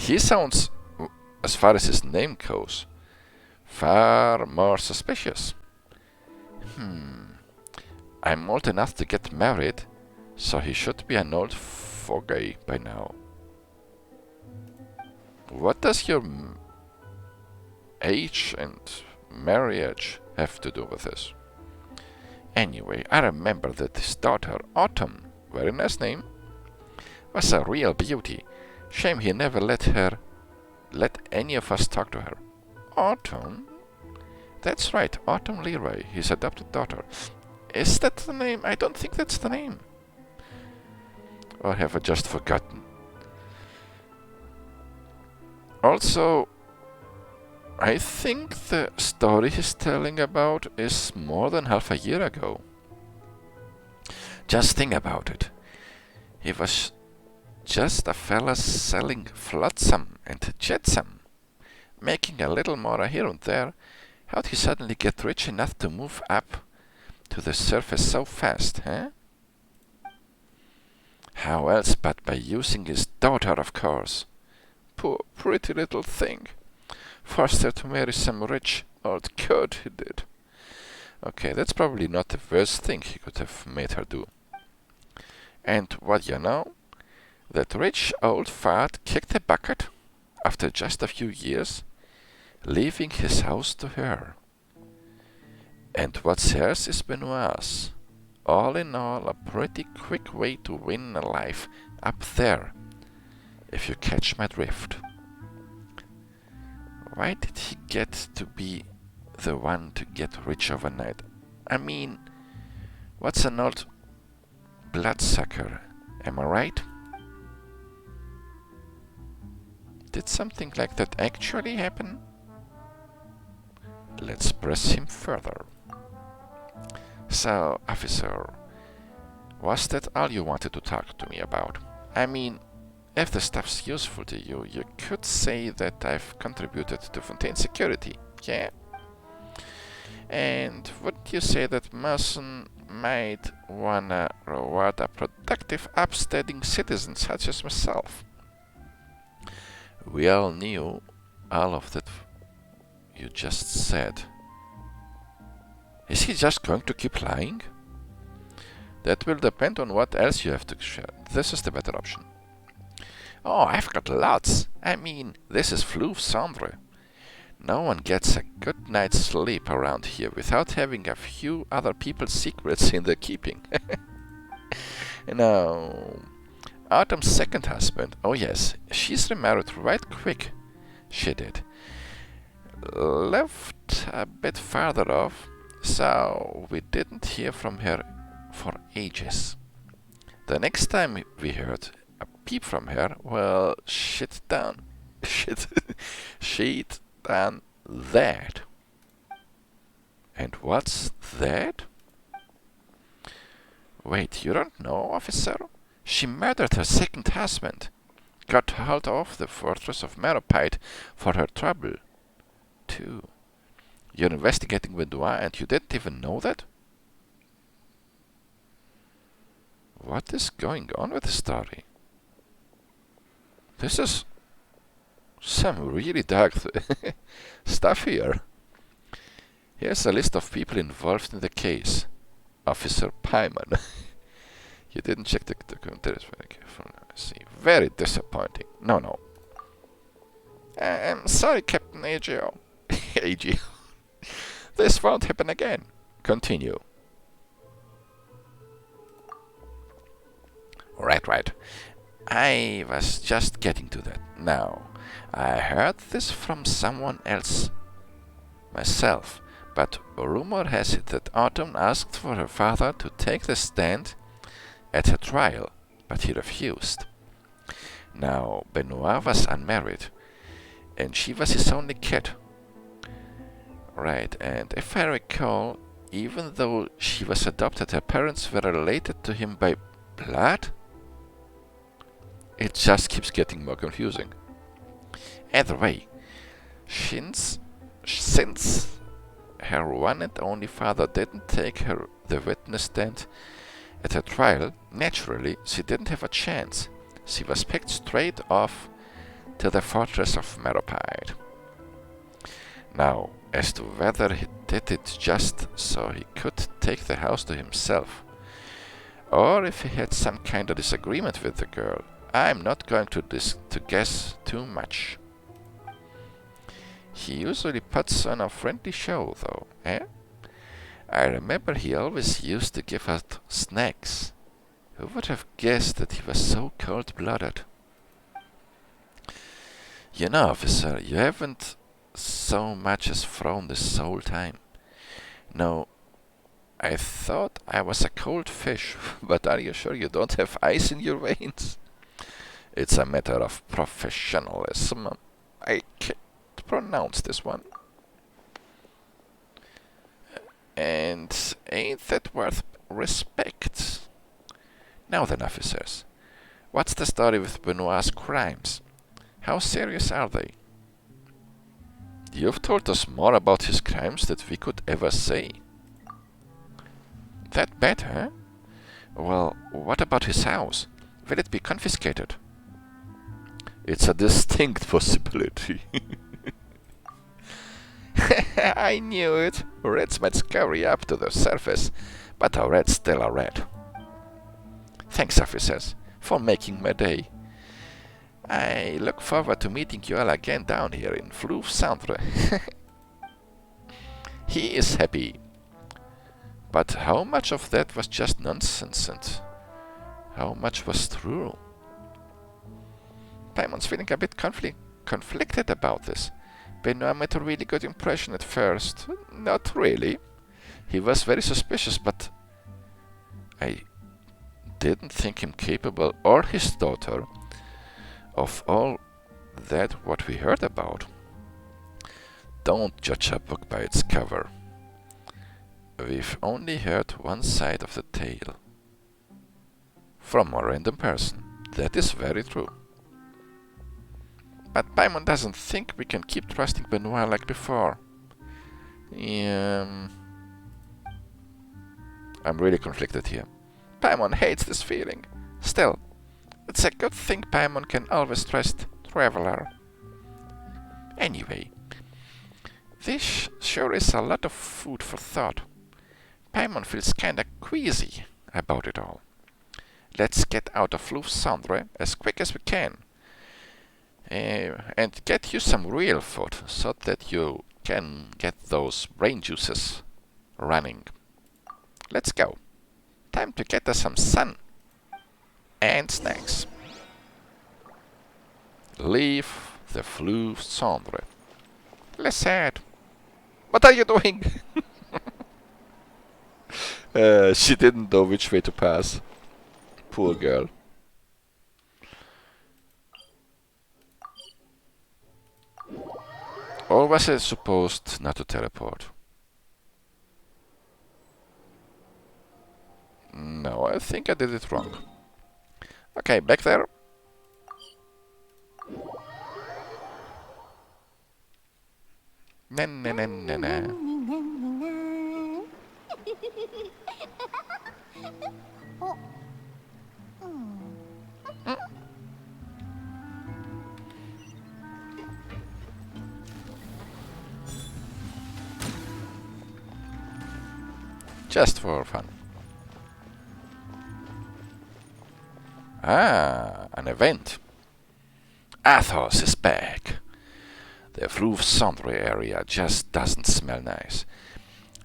He sounds, as far as his name goes, far more suspicious. I'm old enough to get married, so he should be an old fogey by now. What does your age and marriage have to do with this? Anyway, I remember that his daughter, Autumn, very nice name, was a real beauty. Shame he never let any of us talk to her. Autumn? That's right, Autumn Leroy, his adopted daughter. Is that the name? I don't think that's the name. Or have I just forgotten? Also, I think the story he's telling about is more than half a year ago. Just think about it. He was just a fella selling flotsam and jetsam, making a little more here and there. How'd he suddenly get rich enough to move up to the surface so fast, huh? How else but by using his daughter, of course. Poor pretty little thing. Forced her to marry some rich old cod, he did. Okay, that's probably not the worst thing he could have made her do. And what you know? That rich old fart kicked the bucket after just a few years, leaving his house to her. And what's hers is Benoit's. All in all, a pretty quick way to win a life up there, if you catch my drift. Why did he get to be the one to get rich overnight? I mean, what's an old bloodsucker? Am I right? Did something like that actually happen? Let's press him further. So, officer, was that all you wanted to talk to me about? I mean, if the stuff's useful to you, you could say that I've contributed to Fontaine's security, yeah? And would you say that Merson might wanna reward a productive, upstanding citizen such as myself? We all knew all of that you just said. Is he just going to keep lying? That will depend on what else you have to share. This is the better option. Oh, I've got lots. I mean, this is Fleuve Cendre. No one gets a good night's sleep around here without having a few other people's secrets in their keeping. Now, Autumn's second husband, oh yes, she's remarried right quick. She did. Left a bit farther off, so we didn't hear from her for ages. The next time we heard a peep from her, well, shit done that. And what's that? Wait, you don't know, officer? She murdered her second husband, got hold of the fortress of Meropide for her trouble, too. You're investigating Benoit and you didn't even know that? What is going on with the story? This is some really dark stuff here. Here's a list of people involved in the case. Officer Pyman. You didn't check the commentaries very carefully. I see. Very disappointing. No. I'm sorry, Captain AGO. AGO. This won't happen again. Continue. Right. I was just getting to that. Now, I heard this from someone else myself, but rumor has it that Autumn asked for her father to take the stand at her trial, but he refused. Now, Benoit was unmarried, and she was his only kid. Right, and if I recall, even though she was adopted, her parents were related to him by blood? It just keeps getting more confusing. Either way, since her one and only father didn't take her the witness stand at her trial, naturally she didn't have a chance. She was picked straight off to the fortress of Meropide. Now, as to whether he did it just so he could take the house to himself, or if he had some kind of disagreement with the girl, I'm not going to guess too much. He usually puts on a friendly show, though, eh? I remember he always used to give out snacks. Who would have guessed that he was so cold-blooded? You know, officer, you haven't so much as thrown this whole time. No, I thought I was a cold fish, but are you sure you don't have ice in your veins? It's a matter of professionalism. I can't pronounce this one. And ain't that worth respect? Now then, officers, what's the story with Benoit's crimes? How serious are they? You've told us more about his crimes than we could ever say. That bad, huh? Well, what about his house? Will it be confiscated? It's a distinct possibility. I knew it. Rats might scurry up to the surface, but a rat's still a rat. Thanks, officers, for making my day. I look forward to meeting you all again down here in Fleuve Cendre. He is happy. But how much of that was just nonsense and how much was true? Paimon's feeling a bit conflicted about this. Benoit made a really good impression at first. Not really. He was very suspicious, but I didn't think him capable, or his daughter, of all that what we heard about. Don't judge a book by its cover. We've only heard one side of the tale. From a random person. That is very true. But Paimon doesn't think we can keep trusting Benoit like before. I'm really conflicted here. Paimon hates this feeling. Still, it's a good thing Paimon can always trust Traveler. Anyway, this sure is a lot of food for thought. Paimon feels kinda queasy about it all. Let's get out of Fleuve Cendre as quick as we can. And get you some real food so that you can get those brain juices running. Let's go. Time to get us some sun and snacks. Leave the Fleuve Cendre. Less sad. What are you doing? She didn't know which way to pass. Poor girl. Or was I supposed not to teleport? No, I think I did it wrong. Okay, back there. Na na na na na. Just for fun. Ah, an event. Athos is back. The Fleuve Cendre area just doesn't smell nice.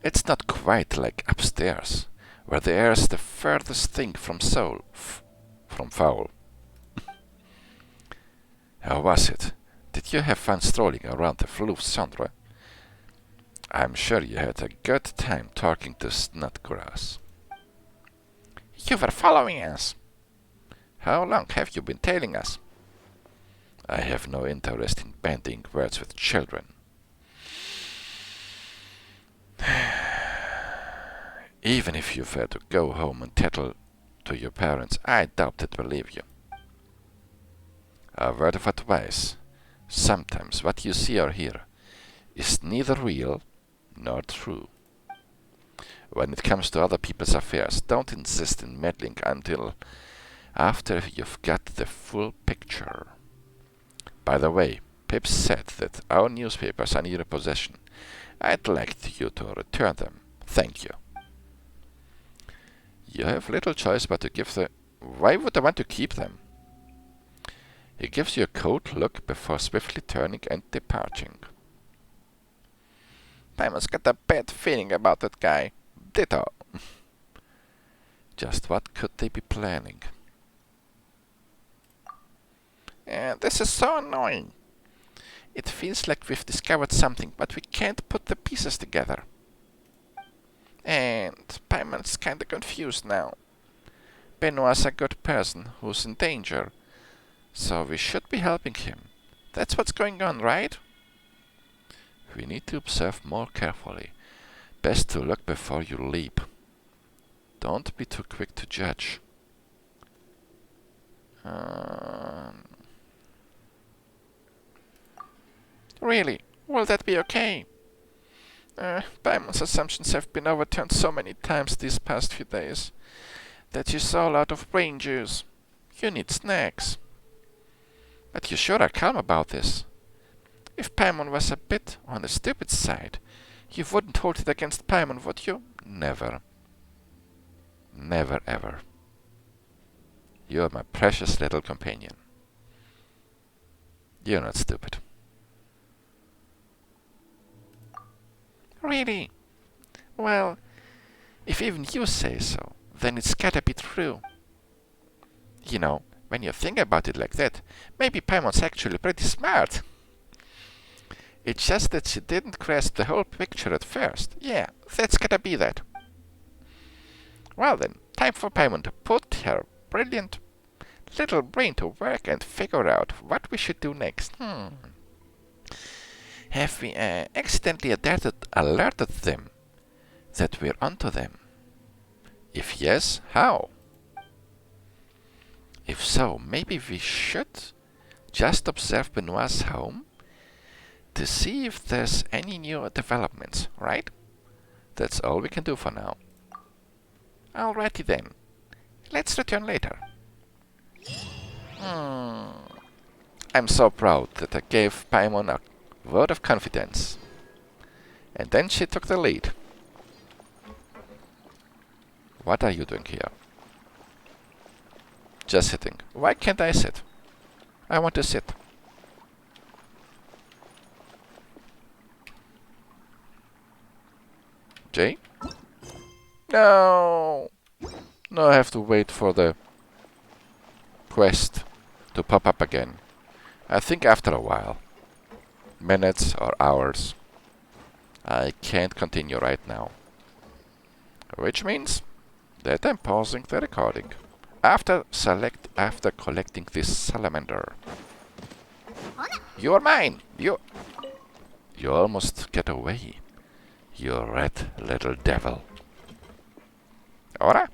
It's not quite like upstairs, where the air's the furthest thing from from foul. How was it? Did you have fun strolling around the Fleuve Cendre? I'm sure you had a good time talking to Snodgrass. You were following us. How long have you been tailing us? I have no interest in bandying words with children. Even if you were to go home and tattle to your parents, I doubt they'd believe you. A word of advice. Sometimes what you see or hear is neither real nor true. When it comes to other people's affairs, don't insist in meddling until after you've got the full picture. By the way, Pip said that our newspapers are in your possession. I'd like you to return them. Thank you. You have little choice but to give the... Why would I want to keep them? He gives you a cold look before swiftly turning and departing. Paimon's got a bad feeling about that guy. Ditto. Just what could they be planning? This is so annoying. It feels like we've discovered something, but we can't put the pieces together. And Paimon's kinda confused now. Benoit's a good person who's in danger, so we should be helping him. That's what's going on, right? We need to observe more carefully. Best to look before you leap. Don't be too quick to judge. Really? Will that be okay? Paimon's assumptions have been overturned so many times these past few days that you're all out of brain juice. You need snacks. But you sure are calm about this. If Paimon was a bit on the stupid side, you wouldn't hold it against Paimon, would you? Never. Never ever. You're my precious little companion. You're not stupid. Really? Well, if even you say so, then it's gotta be true. You know, when you think about it like that, maybe Paimon's actually pretty smart. It's just that she didn't grasp the whole picture at first. Yeah, that's gotta be that. Well then, time for Paimon to put her brilliant little brain to work and figure out what we should do next. Have we accidentally alerted them that we're onto them? If yes, how? If so, maybe we should just observe Benoit's home to see if there's any new developments, right? That's all we can do for now. Alrighty then. Let's return later. I'm so proud that I gave Paimon a word of confidence. And then she took the lead. What are you doing here? Just sitting. Why can't I sit? I want to sit. Jay? No! No, I have to wait for the quest to pop up again. I think after a while. Minutes or hours. I can't continue right now. Which means that I'm pausing the recording. After collecting this salamander. You're mine! You almost get away. You red little devil. Ora?